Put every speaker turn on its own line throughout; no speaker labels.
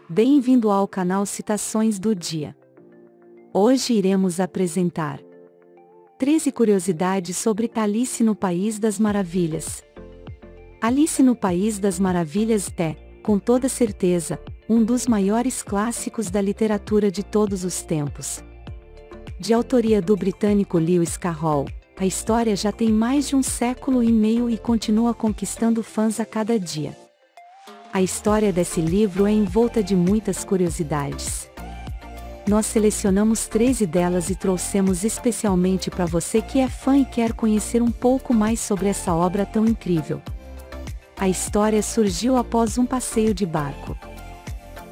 Bem-vindo ao canal Citações do Dia. Hoje iremos apresentar 13 curiosidades sobre Alice no País das Maravilhas. Alice no País das Maravilhas é, com toda certeza, um dos maiores clássicos da literatura de todos os tempos. De autoria do britânico Lewis Carroll, a história já tem mais de um século e meio e continua conquistando fãs a cada dia. A história desse livro é envolta de muitas curiosidades. Nós selecionamos 13 delas e trouxemos especialmente para você que é fã e quer conhecer um pouco mais sobre essa obra tão incrível. A história surgiu após um passeio de barco.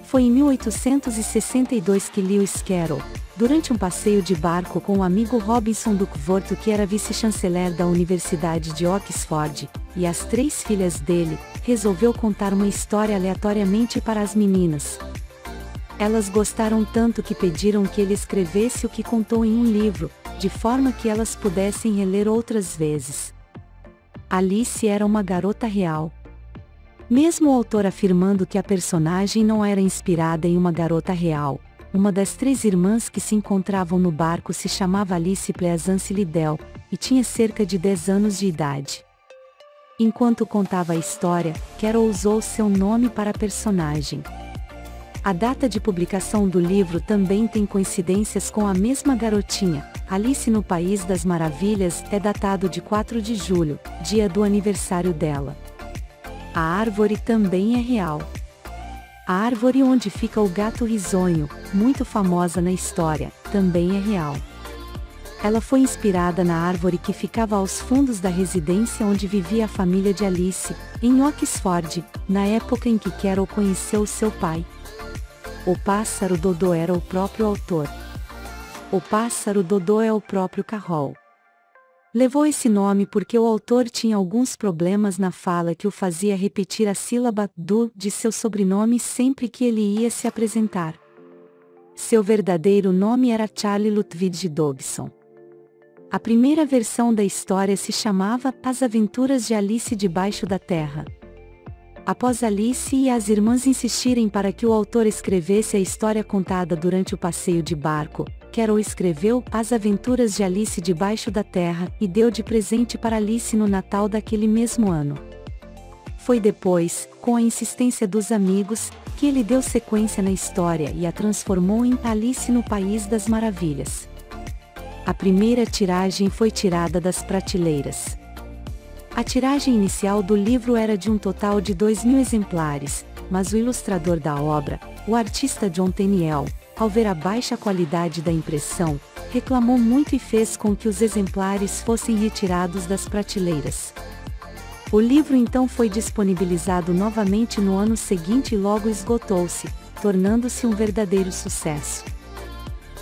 Foi em 1862 que Lewis Carroll, durante um passeio de barco com o amigo Robinson Duckworth, que era vice-chanceler da Universidade de Oxford, e as 3 filhas dele, resolveu contar uma história aleatoriamente para as meninas. Elas gostaram tanto que pediram que ele escrevesse o que contou em um livro, de forma que elas pudessem reler outras vezes. Alice era uma garota real. Mesmo o autor afirmando que a personagem não era inspirada em uma garota real, uma das 3 irmãs que se encontravam no barco se chamava Alice Pleasance Liddell, e tinha cerca de 10 anos de idade. Enquanto contava a história, Carroll usou seu nome para a personagem. A data de publicação do livro também tem coincidências com a mesma garotinha. Alice no País das Maravilhas é datado de 4 de julho, dia do aniversário dela. A árvore também é real. A árvore onde fica o gato risonho, muito famosa na história, também é real. Ela foi inspirada na árvore que ficava aos fundos da residência onde vivia a família de Alice, em Oxford, na época em que Carroll conheceu seu pai. O pássaro Dodô era o próprio autor. O pássaro Dodô é o próprio Carroll. Levou esse nome porque o autor tinha alguns problemas na fala que o fazia repetir a sílaba do de seu sobrenome sempre que ele ia se apresentar. Seu verdadeiro nome era Charlie Lutwidge Dobson. A primeira versão da história se chamava As Aventuras de Alice Debaixo da Terra. Após Alice e as irmãs insistirem para que o autor escrevesse a história contada durante o passeio de barco, Carroll escreveu As Aventuras de Alice Debaixo da Terra e deu de presente para Alice no Natal daquele mesmo ano. Foi depois, com a insistência dos amigos, que ele deu sequência na história e a transformou em Alice no País das Maravilhas. A primeira tiragem foi tirada das prateleiras. A tiragem inicial do livro era de um total de 2.000 exemplares, mas o ilustrador da obra, o artista John Tenniel, ao ver a baixa qualidade da impressão, reclamou muito e fez com que os exemplares fossem retirados das prateleiras. O livro então foi disponibilizado novamente no ano seguinte e logo esgotou-se, tornando-se um verdadeiro sucesso.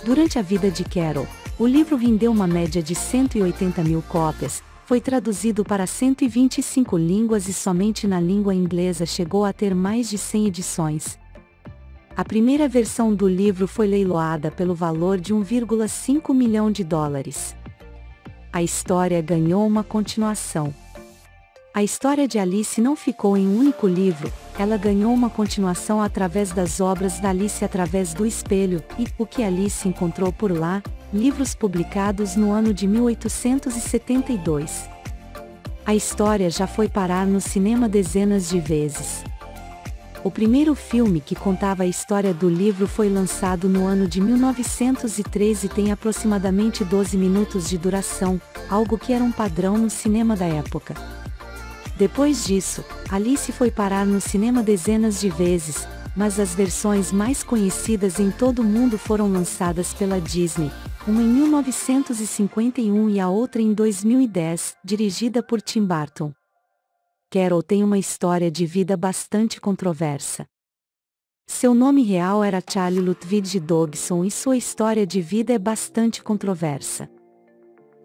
Durante a vida de Carroll, o livro rendeu uma média de 180.000 cópias, foi traduzido para 125 línguas e somente na língua inglesa chegou a ter mais de 100 edições. A primeira versão do livro foi leiloada pelo valor de $1,5 milhão. A história ganhou uma continuação. A história de Alice não ficou em um único livro, ela ganhou uma continuação através das obras da Alice através do espelho e O que Alice encontrou por lá, livros publicados no ano de 1872. A história já foi parar no cinema dezenas de vezes. O primeiro filme que contava a história do livro foi lançado no ano de 1913 e tem aproximadamente 12 minutos de duração, algo que era um padrão no cinema da época. Depois disso, Alice foi parar no cinema dezenas de vezes, mas as versões mais conhecidas em todo o mundo foram lançadas pela Disney, uma em 1951 e a outra em 2010, dirigida por Tim Burton. Carroll tem uma história de vida bastante controversa. Seu nome real era Charlie Lutwidge Dobson e sua história de vida é bastante controversa.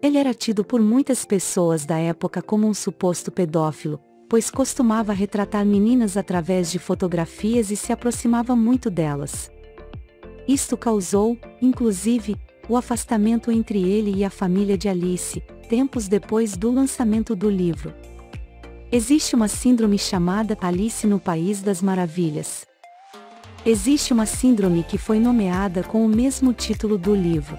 Ele era tido por muitas pessoas da época como um suposto pedófilo, pois costumava retratar meninas através de fotografias e se aproximava muito delas. Isto causou, inclusive, o afastamento entre ele e a família de Alice, tempos depois do lançamento do livro. Existe uma síndrome chamada Alice no País das Maravilhas. Existe uma síndrome que foi nomeada com o mesmo título do livro.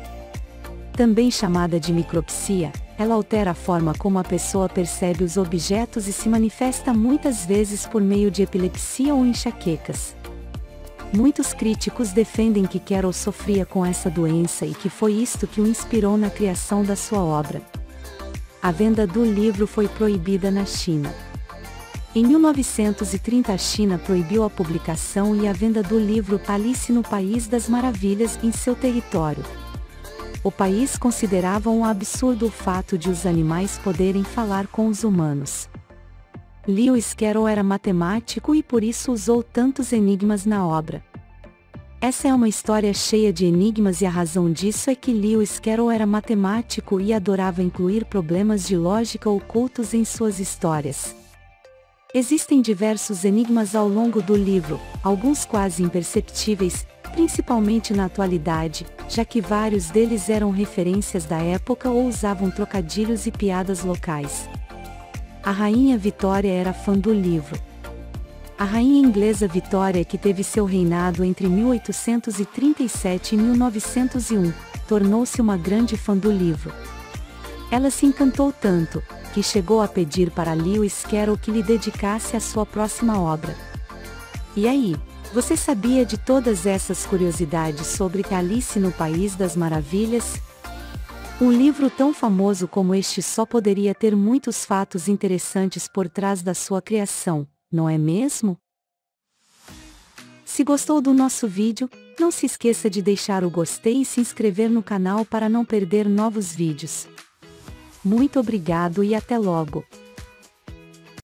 Também chamada de micropsia, ela altera a forma como a pessoa percebe os objetos e se manifesta muitas vezes por meio de epilepsia ou enxaquecas. Muitos críticos defendem que Carroll sofria com essa doença e que foi isto que o inspirou na criação da sua obra. A venda do livro foi proibida na China. Em 1930 a China proibiu a publicação e a venda do livro Alice no País das Maravilhas em seu território. O país considerava um absurdo o fato de os animais poderem falar com os humanos. Lewis Carroll era matemático e por isso usou tantos enigmas na obra. Essa é uma história cheia de enigmas e a razão disso é que Lewis Carroll era matemático e adorava incluir problemas de lógica ocultos em suas histórias. Existem diversos enigmas ao longo do livro, alguns quase imperceptíveis, principalmente na atualidade, já que vários deles eram referências da época ou usavam trocadilhos e piadas locais. A rainha Vitória era fã do livro. A rainha inglesa Vitória, que teve seu reinado entre 1837 e 1901, tornou-se uma grande fã do livro. Ela se encantou tanto, que chegou a pedir para Lewis Carroll que lhe dedicasse a sua próxima obra. E aí, você sabia de todas essas curiosidades sobre Alice no País das Maravilhas? Um livro tão famoso como este só poderia ter muitos fatos interessantes por trás da sua criação, não é mesmo? Se gostou do nosso vídeo, não se esqueça de deixar o gostei e se inscrever no canal para não perder novos vídeos. Muito obrigado e até logo!